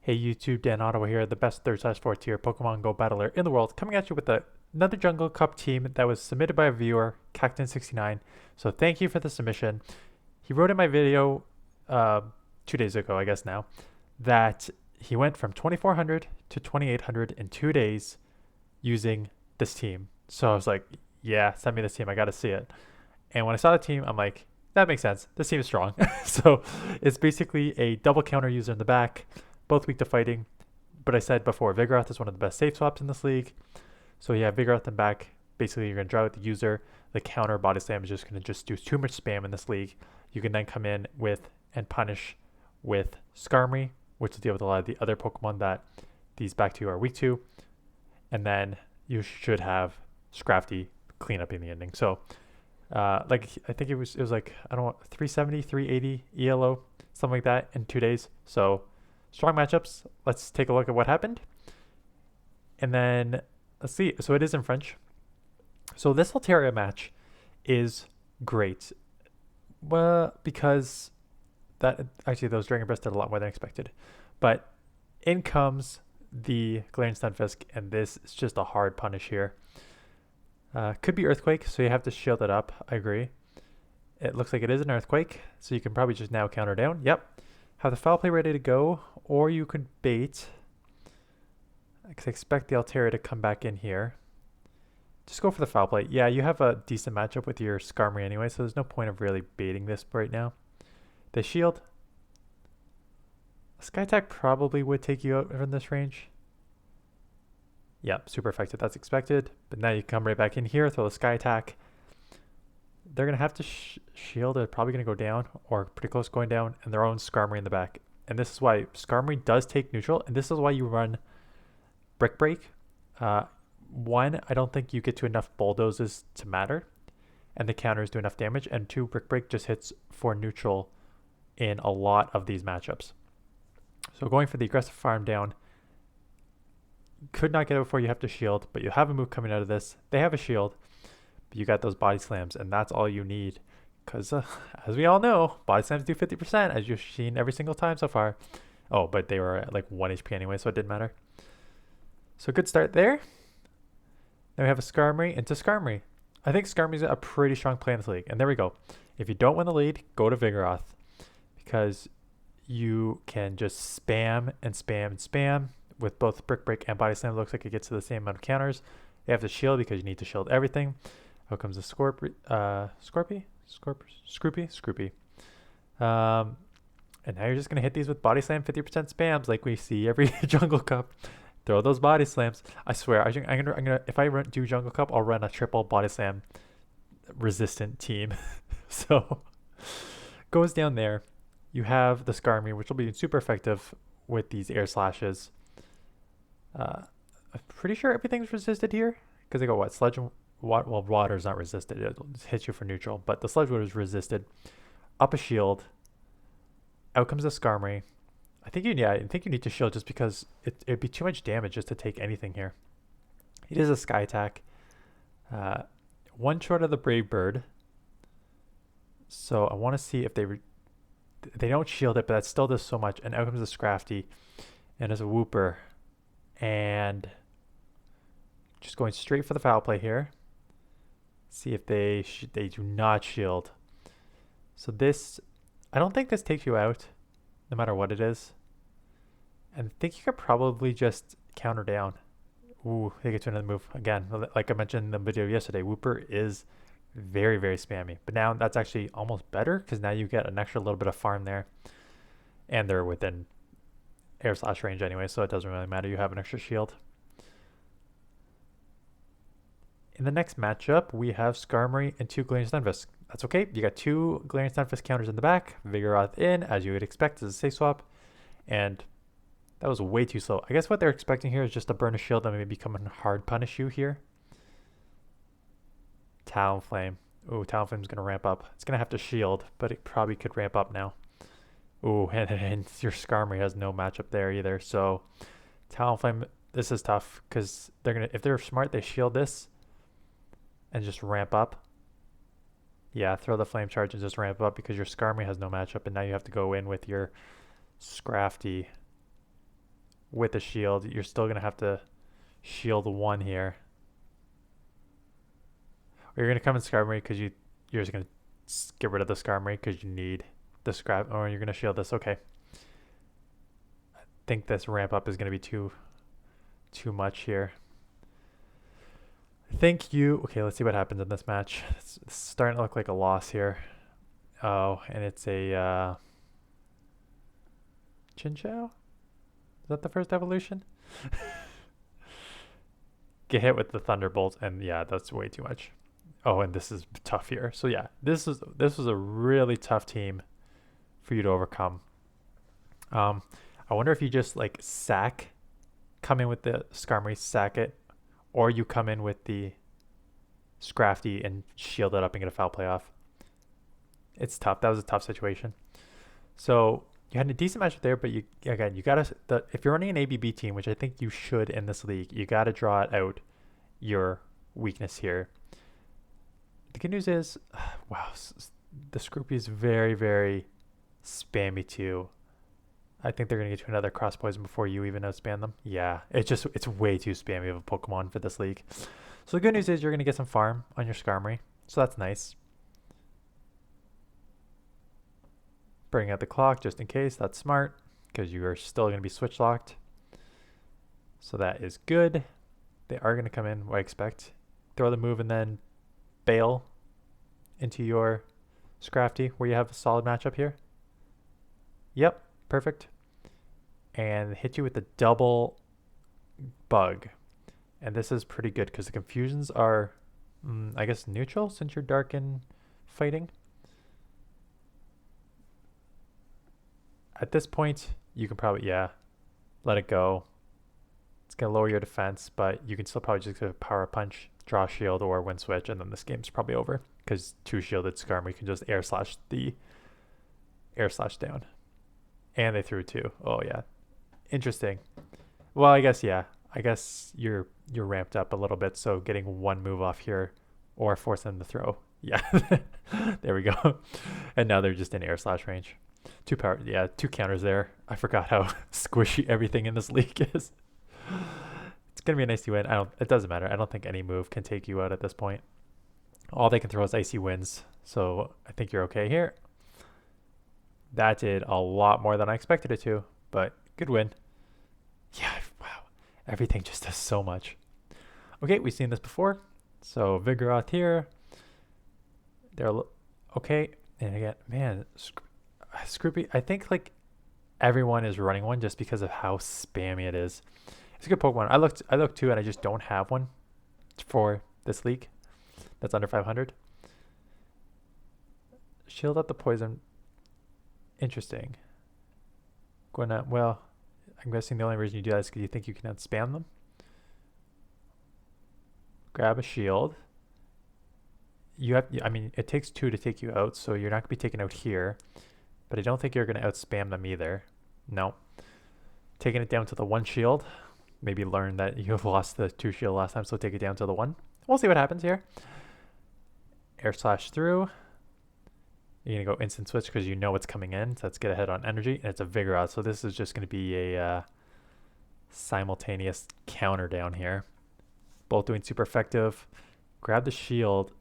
Hey YouTube, Dan Ottawa here, the best 3/4 tier Pokemon Go battler in the world, coming at you with another Jungle Cup team that was submitted by a viewer, Cactin69. So thank you for the submission. He wrote in my video 2 days ago, I guess now, that he went from 2400 to 2800 in 2 days using this team. So I was like, yeah, send me this team, I gotta see it. And when I saw the team, I'm like, that makes sense. This team is strong. So it's basically a double counter user in the back, both weak to fighting. But I said before, Vigoroth is one of the best safe swaps in this league. So you have Vigoroth in back. Basically, you're going to draw out the user. The counter body slam is just going to just do too much spam in this league. You can then come in with and punish with Skarmory, which will deal with a lot of the other Pokemon that these back two are weak to. And then you should have Scrafty clean up in the ending. So like I think it was like, I don't know, 370, 380 ELO, something like that in 2 days. So strong matchups. Let's take a look at what happened. And then let's see. So it is in French. So this Altaria match is great. Well, because that actually those Dragon Breath did a lot more than expected. But in comes the Galarian Stunfisk, and this is just a hard punish here. Could be Earthquake, so you have to shield it up. I agree. It looks like it is an Earthquake, so you can probably just now counter down. Yep. Have the foul play ready to go, or you could bait. Because I expect the Altaria to come back in here. Just go for the foul play. Yeah, you have a decent matchup with your Skarmory anyway, so there's no point of really baiting this right now. They shield. Sky Attack probably would take you out from this range. Yep, super effective. That's expected. But now you come right back in here, throw the Sky Attack. They're going to have to shield. They're probably going to go down, or pretty close going down, and their own Skarmory in the back. And this is why Skarmory does take neutral, and this is why you run Brick Break. One, I don't think you get to enough bulldozes to matter, and the counters do enough damage, and two, Brick Break just hits for neutral in a lot of these matchups. So going for the aggressive farm down, could not get it before you have to shield, but you have a move coming out of this. They have a shield, but you got those body slams, and that's all you need. Because as we all know, body slams do 50%, as you've seen every single time so far. Oh, but they were at like 1 HP anyway, so it didn't matter. So good start there. Now we have a Skarmory into Skarmory. I think Skarmory's a pretty strong play in this league. And there we go. If you don't win the lead, go to Vigoroth. Because you can just spam and spam and spam with both Brick Break and Body Slam. It looks like it gets to the same amount of counters. They have to shield because you need to shield everything. Out comes the Scorpy. And now you're just going to hit these with Body Slam 50% spams like we see every Jungle Cup. Throw those body slams. I swear, I'm gonna if I do Jungle Cup, I'll run a triple body slam resistant team. So goes down there. You have the Skarmory, which will be super effective with these air slashes. I'm pretty sure everything's resisted here because they go what Sludge and water. Well, water is not resisted; it hits you for neutral. But the Sludge water is resisted. Up a shield. Out comes the Skarmory. I think you need to shield just because it'd be too much damage just to take anything here. It is a Sky Attack. One short of the Brave Bird. So I want to see if they don't shield it, but that still does so much. And out comes the Scrafty. And there's a Wooper. And just going straight for the foul play here. See if they do not shield. So this, I don't think this takes you out, no matter what it is. And I think you could probably just counter down. Ooh, they get to another move. Again, like I mentioned in the video yesterday, Wooper is very, very spammy. But now that's actually almost better because now you get an extra little bit of farm there. And they're within air slash range anyway, so it doesn't really matter. You have an extra shield. In the next matchup, we have Skarmory and two Galarian Stunfisk. That's okay. You got two Galarian Stunfisk counters in the back. Vigoroth in, as you would expect, as a safe swap. And that was way too slow. I guess what they're expecting here is just to burn a shield and maybe come and hard punish you here. Talonflame. Ooh, Talonflame's going to ramp up. It's going to have to shield, but it probably could ramp up now. Ooh, and your Skarmory has no matchup there either. So Talonflame, this is tough because if they're smart, they shield this and just ramp up. Yeah, throw the Flame Charge and just ramp up because your Skarmory has no matchup, and now you have to go in with your Scrafty with a shield. You're still going to have to shield one here. Or you're going to come in Skarmory because you're just going to get rid of the Skarmory because you need the scrap. Or you're going to shield this. Okay. I think this ramp up is going to be too much here. Okay, let's see what happens in this match. It's starting to look like a loss here. Oh, and it's a Chinchou? Is that the first evolution? Get hit with the Thunderbolt, and yeah, that's way too much. Oh, and this is tough here. So yeah, this was a really tough team for you to overcome. I wonder if you just like come in with the Skarmory, sack it, or you come in with the Scrafty and shield it up and get a foul play off. It's tough. That was a tough situation. So you had a decent matchup there, but you gotta if you're running an ABB team, which I think you should in this league, you gotta draw out your weakness here. The good news is, wow, the Scroopy is very, very spammy too. I think they're gonna get you another cross poison before you even outspam them. Yeah, it's way too spammy of a Pokemon for this league. So the good news is you're gonna get some farm on your Skarmory, so that's nice. Bring out the clock just in case. That's smart because you are still going to be switch locked. So that is good. They are going to come in, I expect. Throw the move and then bail into your Scrafty where you have a solid matchup here. Yep, perfect. And hit you with the double bug. And this is pretty good because the confusions are, I guess, neutral since you're dark and fighting. At this point, you can probably, let it go. It's going to lower your defense, but you can still probably just get a power punch, draw shield, or win switch, and then this game's probably over because 2 shielded Skarmory can just air slash down. And they threw 2. Oh, yeah. Interesting. Well, I guess you're ramped up a little bit, so getting 1 move off here or force them to throw. Yeah. There we go. And now they're just in air slash range. 2 counters there. I forgot how squishy everything in this league is. It's gonna be a nice win. It doesn't matter. I don't think any move can take you out at this point. All they can throw is icy winds, so I think you're okay here. That did a lot more than I expected it to, but good win. Yeah, wow. Everything just does so much. Okay, we've seen this before. So Vigoroth here. They're okay, and again, man. Scroopy, I think like everyone is running one just because of how spammy it is. It's a good Pokemon. I looked too, and I just don't have one for this league. That's under 500. Shield up the poison. Interesting. Well, I'm guessing the only reason you do that is because you think you can outspam them. Grab a shield. It takes 2 to take you out, so you're not gonna be taken out here. But I don't think you're going to outspam them either. No. Taking it down to the 1 shield. Maybe learn that you lost the 2 shield last time, so take it down to the 1. We'll see what happens here. Air slash through. You're going to go instant switch because you know what's coming in. So let's get ahead on energy. And it's a Vigoroth, so this is just going to be a simultaneous counter down here. Both doing super effective. Grab the shield.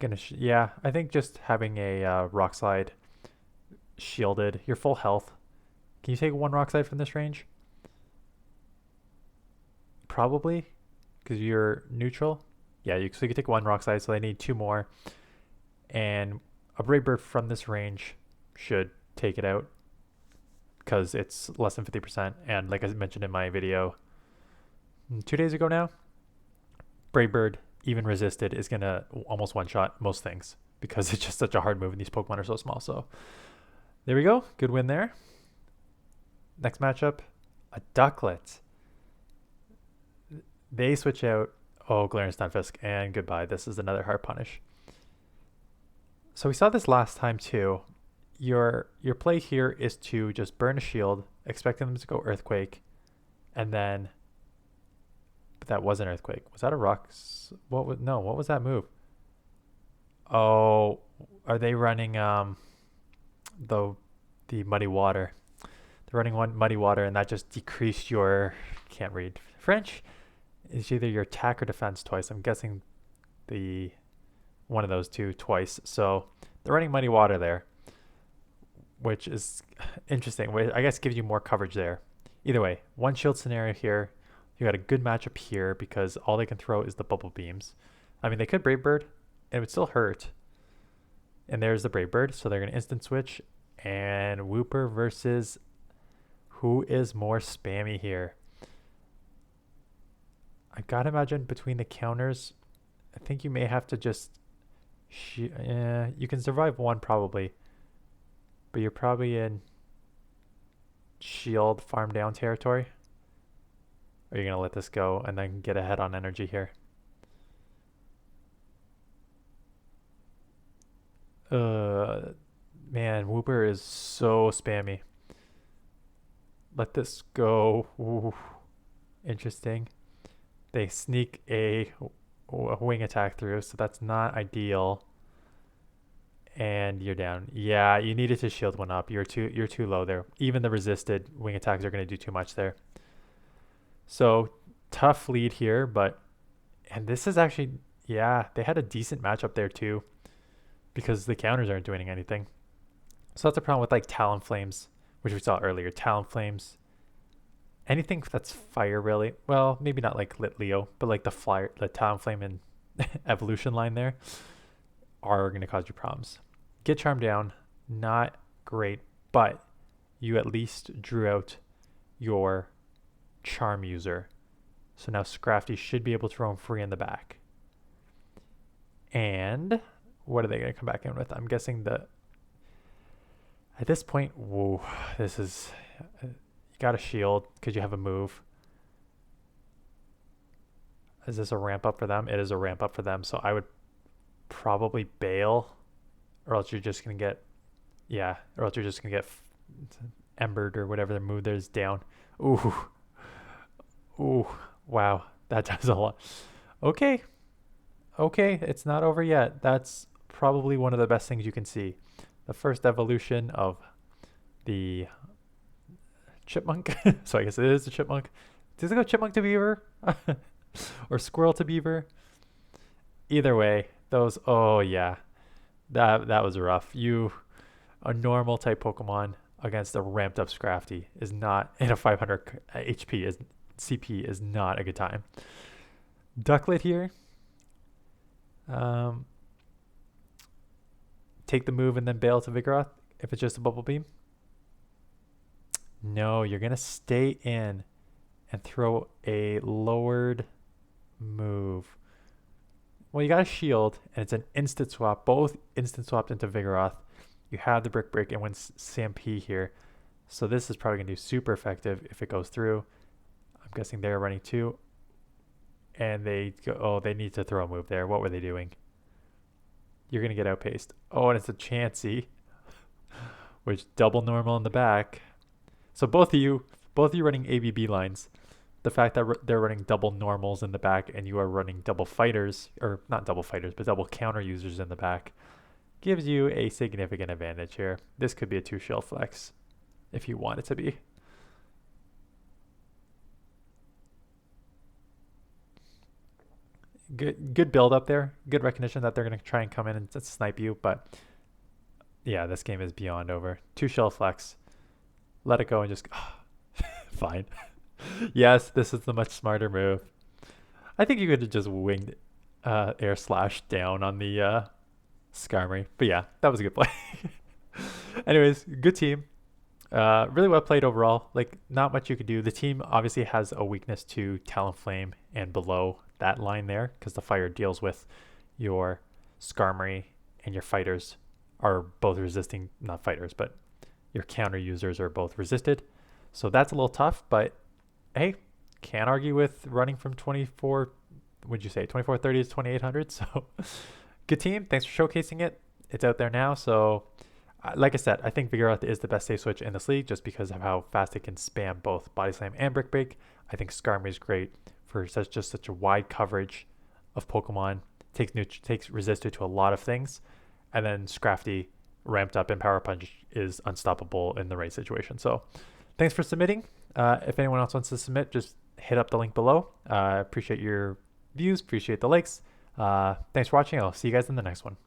I think just having a Rock Slide shielded, you're full health. Can you take 1 Rock Slide from this range? Probably, because you're neutral. Yeah, so you can take 1 Rock Slide, so they need 2 more. And a Brave Bird from this range should take it out because it's less than 50%. And like I mentioned in my video 2 days ago now, Brave Bird even resisted is gonna almost one-shot most things because it's just such a hard move and these Pokemon are so small. So there we go. Good win there. Next matchup, a Ducklet. They switch out. Oh, Galarian Stunfisk, and goodbye. This is another hard punish. So we saw this last time too. Your play here is to just burn a shield, expecting them to go Earthquake, and then. But that was an Earthquake. Was that a rock? What was that move? Oh, are they running the the Muddy Water. They're running one Muddy Water, and that just decreased your, can't read French. It's either your attack or defense twice. I'm guessing the one of those two twice. So they're running Muddy Water there, which is interesting. I guess gives you more coverage there. Either way, one shield scenario here. You got a good matchup here because all they can throw is the bubble beams. I mean, they could Brave Bird, and it would still hurt. And there's the Brave Bird, so they're going to instant switch. And Whooper versus who is more spammy here? I gotta imagine between the counters, I think you may have to just... you can survive one probably. But you're probably in shield farm down territory. Or are you going to let this go and then get ahead on energy here? Man, Whooper is so spammy. Let this go. Ooh, interesting. They sneak a wing attack through, so that's not ideal. And you're down. Yeah, you needed to shield one up. You're too low there. Even the resisted wing attacks are going to do too much there. So tough lead here, and this is actually, yeah, they had a decent matchup there too, because the counters aren't doing anything. So that's a problem with like Talonflames, which we saw earlier. Talonflames, anything that's fire really. Well, maybe not like Lit Leo, but like the Talonflame and evolution line there are going to cause you problems. Get Charm down, not great, but you at least drew out your Charm user. So now Scrafty should be able to roam free in the back. And what are they going to come back in with? I'm guessing at this point, whoa, this is, you got a shield because you have a move. Is this a ramp up for them? It is a ramp up for them. So I would probably bail, or else you're just going to get, or else you're just going to get embered or whatever their move there is down. Ooh, wow, that does a lot. Okay, it's not over yet. That's probably one of the best things you can see. The first evolution of the chipmunk. So I guess it is a chipmunk. Does it go chipmunk to beaver? Or squirrel to beaver? Either way, those, oh yeah, that was rough. A normal type Pokemon against a ramped up Scrafty is not, in a 500 HP, CP is not a good time. Ducklet here. Take the move and then bail to Vigoroth if it's just a Bubble Beam. No, you're going to stay in and throw a lowered move. Well, you got a shield, and it's an instant swap. Both instant swapped into Vigoroth. You have the Brick Break and win Stampede here. So this is probably going to do super effective if it goes through. I'm guessing they're running two. And they go, oh, they need to throw a move there. What were they doing? You're going to get outpaced. Oh, and it's a Chansey, which double normal in the back. So both of you running ABB lines. The fact that they're running double normals in the back and you are running double fighters, or not double fighters, but double counter users in the back, gives you a significant advantage here. This could be a 2-shill flex if you want it to be. Good build up there. Good recognition that they're going to try and come in and snipe you. But yeah, this game is beyond over. 2-shill flex. Let it go and just... fine. Yes, this is the much smarter move. I think you could have just winged air slash down on the Skarmory. But yeah, that was a good play. Anyways, good team. Really well played overall. Like, not much you could do. The team obviously has a weakness to Talonflame and below that line there, because the fire deals with your Skarmory and your fighters are both resisting, not fighters, but your counter users are both resisted. So that's a little tough, but hey, can't argue with running from 24, would you say 2430 to 2800. So good team. Thanks for showcasing it. It's out there now. So like I said, I think Vigoroth is the best safe switch in this league just because of how fast it can spam both Body Slam and Brick Break. I think Skarmory is great for such a wide coverage of Pokemon. Takes resistor to a lot of things. And then Scrafty ramped up and Power Punch is unstoppable in the right situation. So thanks for submitting. If anyone else wants to submit, just hit up the link below. Appreciate your views, appreciate the likes. Thanks for watching. I'll see you guys in the next one.